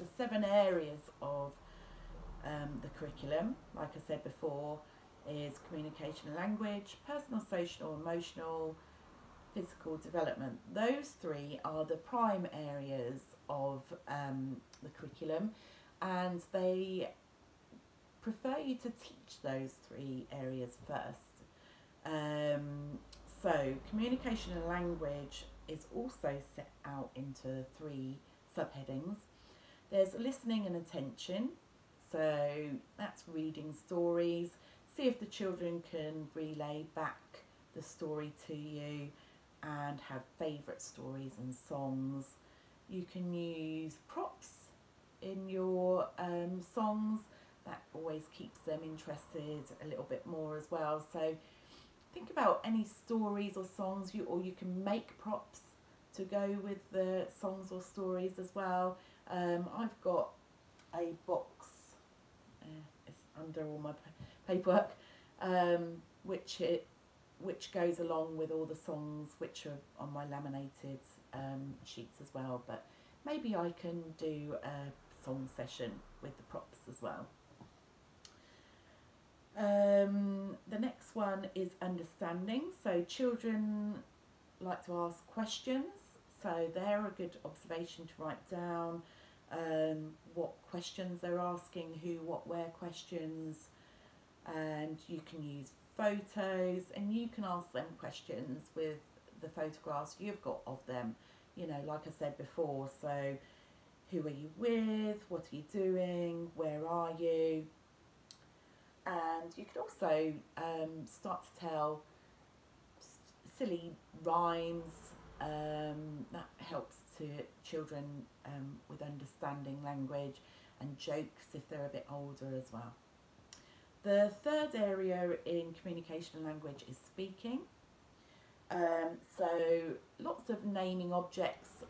the 7 areas of the curriculum, like I said before, is communication and language, personal, social, emotional, physical development. Those 3 are the prime areas of the curriculum, and they prefer you to teach those 3 areas first. So communication and language is also set out into 3 subheadings. There's listening and attention, so that's reading stories. See if the children can relay back the story to you and have favourite stories and songs. You can use props in your songs. That always keeps them interested a little bit more as well. So think about any stories or songs, or you can make props to go with the songs or stories as well. I've got a box, it's under all my paperwork, which goes along with all the songs which are on my laminated sheets as well. But maybe I can do a song session with the props as well. The next one is understanding. So children like to ask questions, so they're a good observation to write down what questions they're asking, who, what, where questions, and you can use photos and you can ask them questions with the photographs you've got of them, you know, like I said before. So who are you with, what are you doing, where are you? And you could also start to tell silly rhymes. That helps to children with understanding language, and jokes if they're a bit older as well. The 3rd area in communication and language is speaking. So lots of naming objects.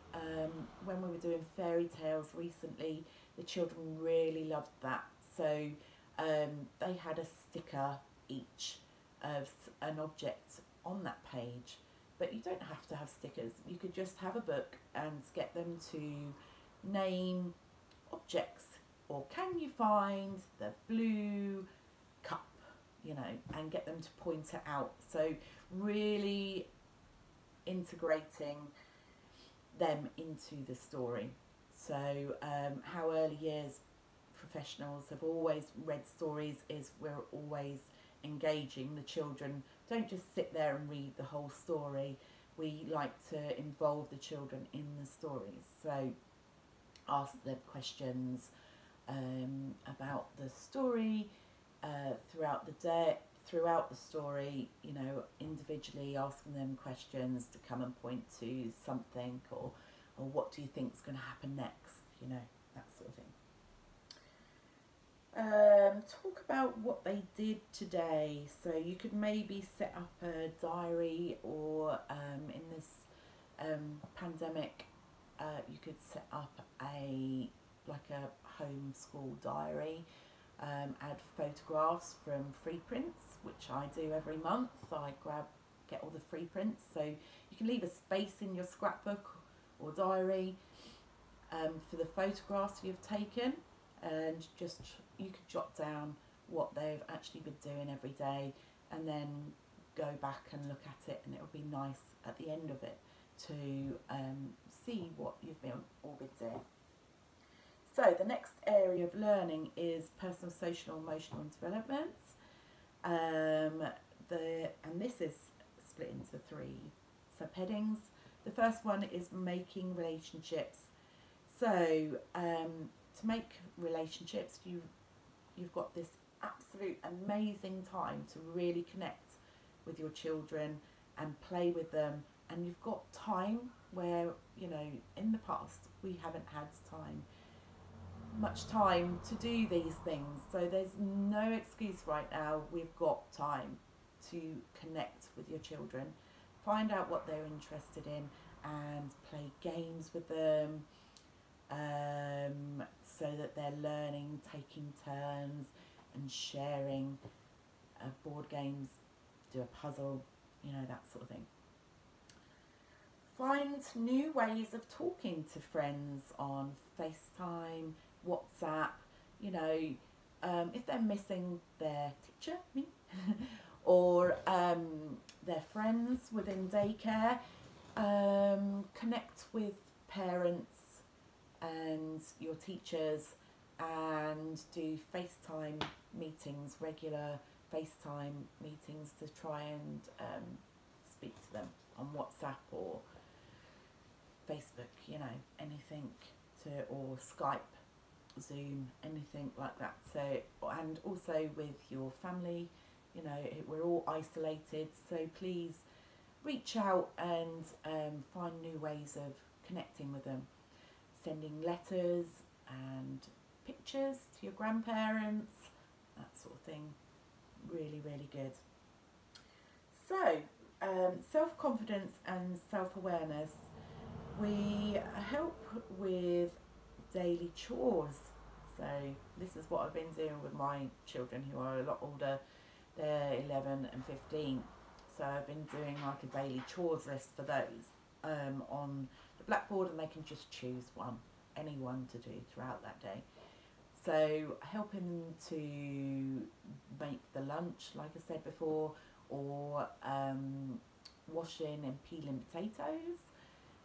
When we were doing fairy tales recently, the children really loved that. So they had a sticker each of an object on that page, but you don't have to have stickers. You could just have a book and get them to name objects, or can you find the blue cup, you know, and get them to point it out. So really integrating them into the story. So how early years professionals have always read stories is we're always engaging the children. Don't just sit there and read the whole story. We like to involve the children in the stories. So ask them questions about the story throughout the day, throughout the story, you know, individually asking them questions to come and point to something, or what do you think is going to happen next, you know, that sort of thing. Talk about what they did today. So you could maybe set up a diary, or in this pandemic you could set up a homeschool diary, add photographs from free prints, which I do every month. I get all the free prints, so you can leave a space in your scrapbook or diary for the photographs you've taken, and just you could jot down what they've actually been doing every day, and then go back and look at it, and it'll be nice at the end of it to see what you've all been doing. So the next area of learning is personal, social, emotional and development. And this is split into 3 subheadings. The first one is making relationships. So to make relationships, you've got this absolute amazing time to really connect with your children and play with them. And you've got time where, you know, in the past we haven't had much time to do these things. So there's no excuse right now. We've got time to connect with your children, find out what they're interested in, and play games with them, so that they're learning, taking turns and sharing board games, do a puzzle, you know, that sort of thing. Find new ways of talking to friends on FaceTime, WhatsApp, you know, if they're missing their teacher, me, or their friends within daycare, connect with parents and your teachers and do FaceTime meetings, regular FaceTime meetings to try and speak to them on WhatsApp or Facebook, you know, anything or Skype, Zoom, anything like that. So, and also with your family, you know, we're all isolated, so please reach out and find new ways of connecting with them. Sending letters and pictures to your grandparents, that sort of thing. Really, really good. So, self-confidence and self-awareness. We help with daily chores. So this is what I've been doing with my children who are a lot older. They're 11 and 15. So I've been doing like a daily chores list for those on the blackboard, and they can just choose any one to do throughout that day. So helping to make the lunch, like I said before, or washing and peeling potatoes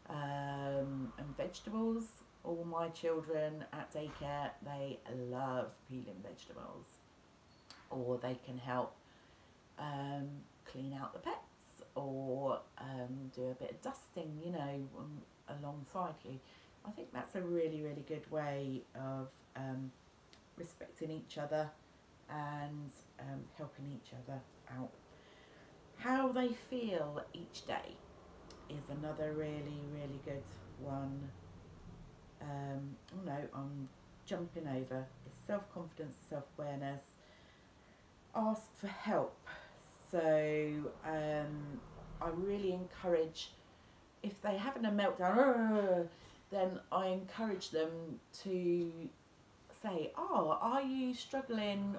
and vegetables. All my children at daycare, they love peeling vegetables. Or they can help clean out the pets, or do a bit of dusting, you know, alongside you. I think that's a really, really good way of respecting each other and helping each other out. How they feel each day is another really, really good one. Oh no, I'm jumping over. It's self-confidence, self-awareness. Ask for help. So I really encourage, if they're having a meltdown, then I encourage them to say, oh, are you struggling?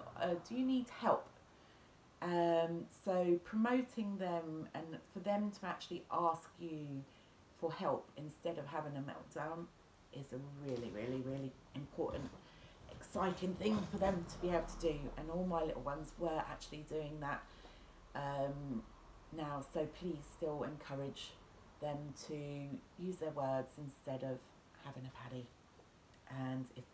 Do you need help? So promoting them and for them to actually ask you for help instead of having a meltdown is a really, really, really important, exciting thing for them to be able to do. And all my little ones were actually doing that now. So please still encourage them to use their words instead of having a paddy. And if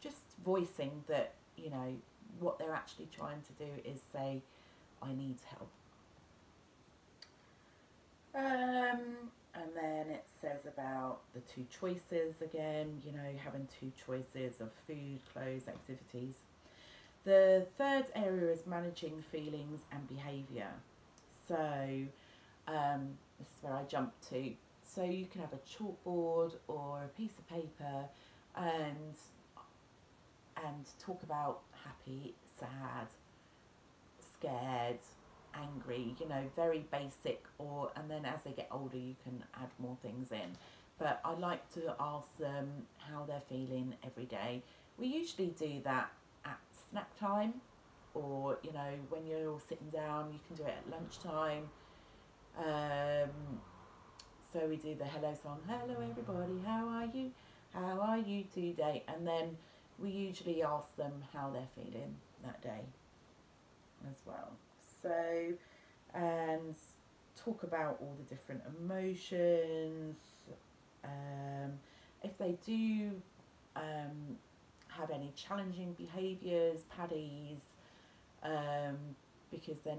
just voicing that, you know, what they're actually trying to do is say, I need help. And then it says about the two choices again, you know, having two choices of food, clothes, activities. The third area is managing feelings and behaviour. So this is where I jump to. So you can have a chalkboard or a piece of paper and talk about happy, sad, scared, angry, you know, very basic, and then as they get older you can add more things in. But I like to ask them how they're feeling every day. We usually do that at snack time, or, you know, when you're all sitting down. You can do it at lunchtime. So we do the hello song, hello everybody, how are you today? And then we usually ask them how they're feeling that day as well. So, and talk about all the different emotions. If they do have any challenging behaviours, paddies, because they're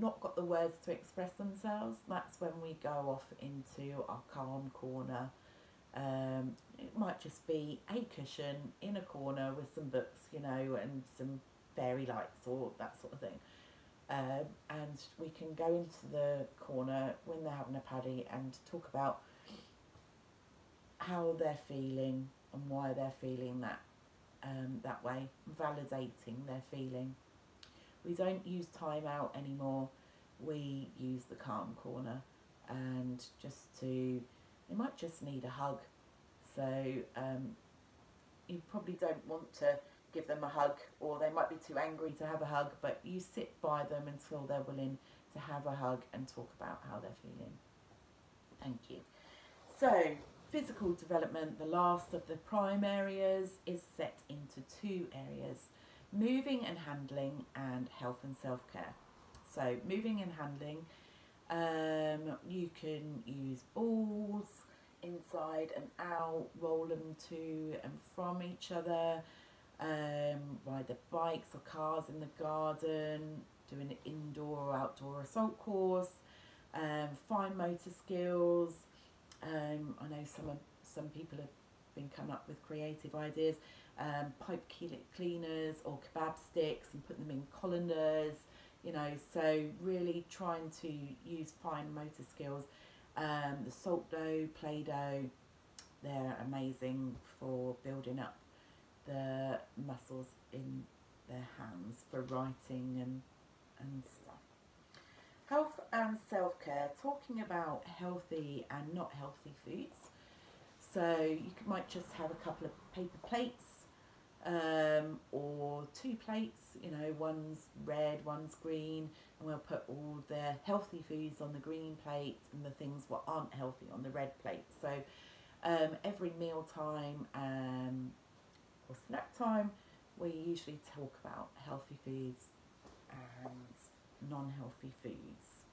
not got the words to express themselves, that's when we go off into our calm corner. It might just be a cushion in a corner with some books, you know, and some fairy lights or that sort of thing. And we can go into the corner when they're having a paddy and talk about how they're feeling and why they're feeling that way, validating their feeling. We don't use time out anymore. We use the calm corner, and they might just need a hug. So you probably don't want to give them a hug, or they might be too angry to have a hug, but you sit by them until they're willing to have a hug and talk about how they're feeling. Thank you. So, physical development, the last of the prime areas, is set into two areas: moving and handling, and health and self-care. So, moving and handling, you can use balls inside and out, roll them to and from each other, ride the bikes or cars in the garden, do an indoor or outdoor assault course, fine motor skills. I know some people have been coming up with creative ideas, pipe cleaners or kebab sticks and put them in colanders, you know, so really trying to use fine motor skills. The salt dough, Play-Doh, they're amazing for building up the muscles in their hands for writing and stuff. Health and self-care, talking about healthy and not healthy foods. So you might just have a couple of paper plates, or two plates, you know, one's red, one's green, and we'll put all the healthy foods on the green plate and the things what aren't healthy on the red plate. So every meal time or snack time, we usually talk about healthy foods and non-healthy foods.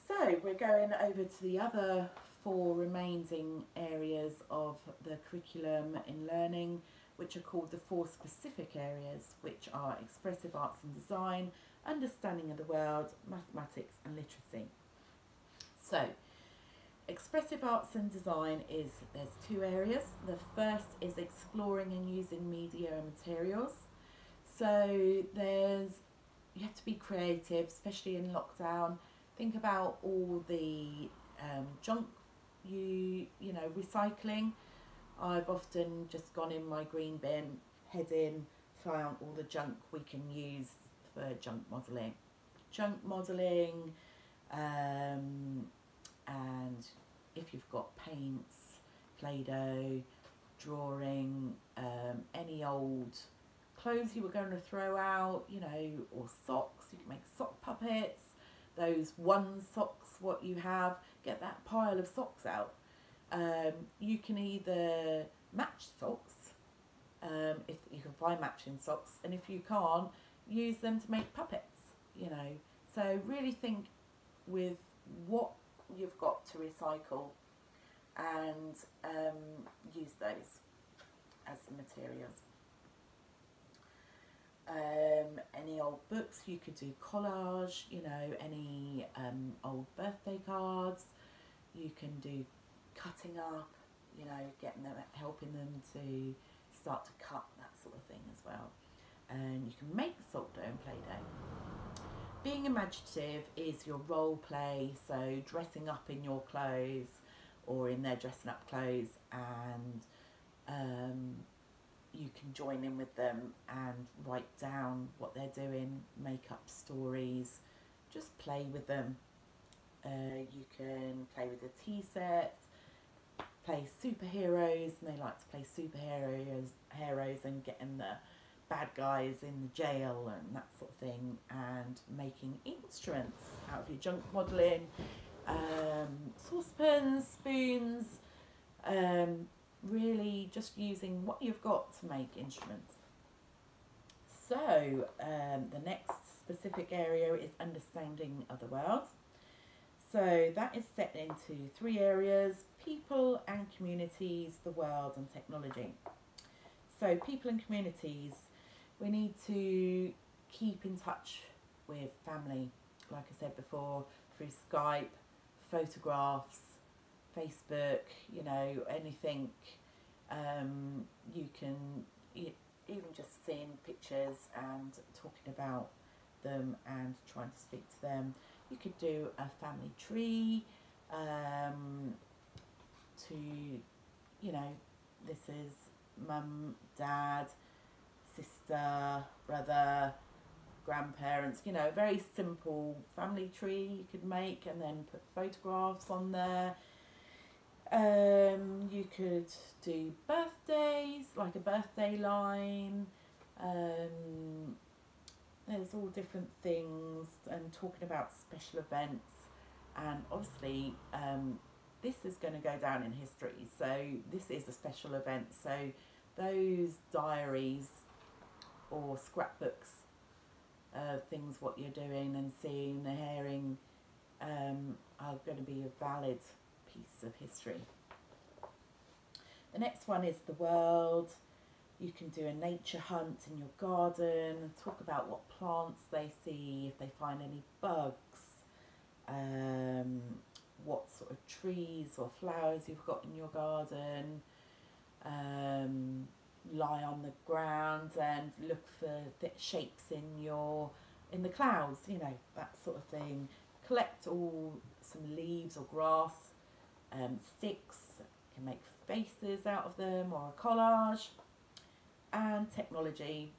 So we're going over to the other four remaining areas of the curriculum in learning, which are called the four specific areas, which are expressive arts and design, understanding of the world, mathematics and literacy. So expressive arts and design there's two areas. The first is exploring and using media and materials. So you have to be creative, especially in lockdown. Think about all the junk you know, recycling. I've often just gone in my green bin, head in, found all the junk we can use for junk modelling. And if you've got paints, Play-Doh, drawing, any old clothes you were going to throw out, you know, or socks, you can make sock puppets. Those one socks what you have, get that pile of socks out. You can either match socks, if you can find matching socks, and if you can't, use them to make puppets, you know. So really think with what you've got to recycle and use those as the materials. Any old books, you could do collage, you know, any old birthday cards, you can do cutting up, you know, helping them to start to cut, that sort of thing as well. And you can make salt dough and Play-Doh. Being imaginative is your role play, so dressing up in your clothes or in their dressing up clothes, and you can join in with them and write down what they're doing, make up stories, just play with them. You can play with the tea sets, play superheroes, and they like to play superheroes and getting the bad guys in the jail and that sort of thing, and making instruments out of your junk modelling, saucepans, spoons, really just using what you've got to make instruments. So the next specific area is understanding of the world. So that is set into three areas: people and communities, the world and technology. So people and communities, we need to keep in touch with family, like I said before, through Skype, photographs, Facebook, you know, anything. You can even just seeing pictures and talking about them and trying to speak to them. You could do a family tree, to, you know, this is mum, dad, sister, brother, grandparents, you know, a very simple family tree you could make and then put photographs on there. You could do birthdays, like a birthday line. There's all different things, and talking about special events. And obviously this is going to go down in history, so this is a special event. So those diaries or scrapbooks of things what you're doing and seeing and hearing are going to be a valid piece of history. The next one is the world. You can do a nature hunt in your garden, talk about what plants they see, if they find any bugs, what sort of trees or flowers you've got in your garden, lie on the ground and look for shapes in the clouds, you know, that sort of thing. Collect all some leaves or grass, sticks, you can make faces out of them or a collage. And technology,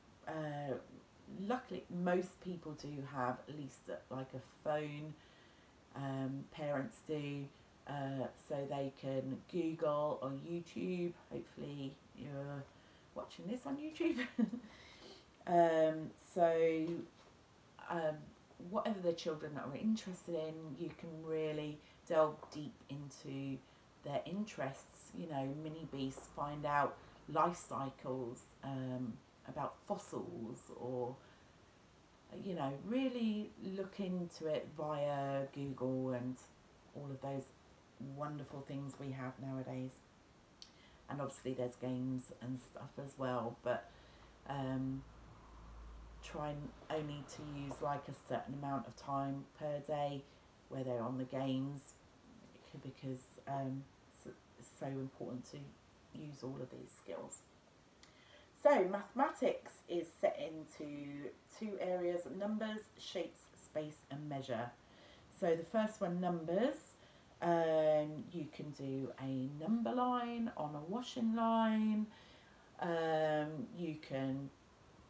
luckily most people do have at least like a phone, parents do, so they can Google or YouTube. Hopefully you're watching this on YouTube. Whatever the children are interested in, you can really delve deep into their interests, you know, mini beasts, find out life cycles, about fossils, or you know, really look into it via Google and all of those wonderful things we have nowadays. And obviously there's games and stuff as well, but try only to use like a certain amount of time per day where they're on the games, because it's so important to use all of these skills. So mathematics is set into two areas: numbers, shapes, space and measure. So the first one, numbers, you can do a number line on a washing line, you can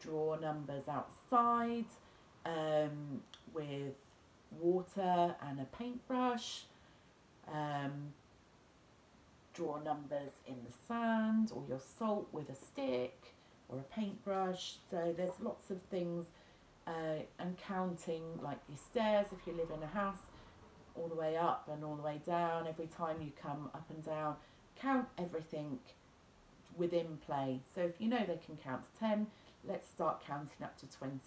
draw numbers outside with water and a paintbrush, draw numbers in the sand or your salt with a stick or a paintbrush. So there's lots of things, and counting like your stairs if you live in a house, all the way up and all the way down. Every time you come up and down, count everything within play. So if you know they can count to 10, let's start counting up to 20,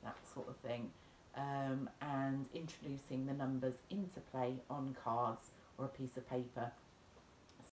that sort of thing, and introducing the numbers into play on cards or a piece of paper.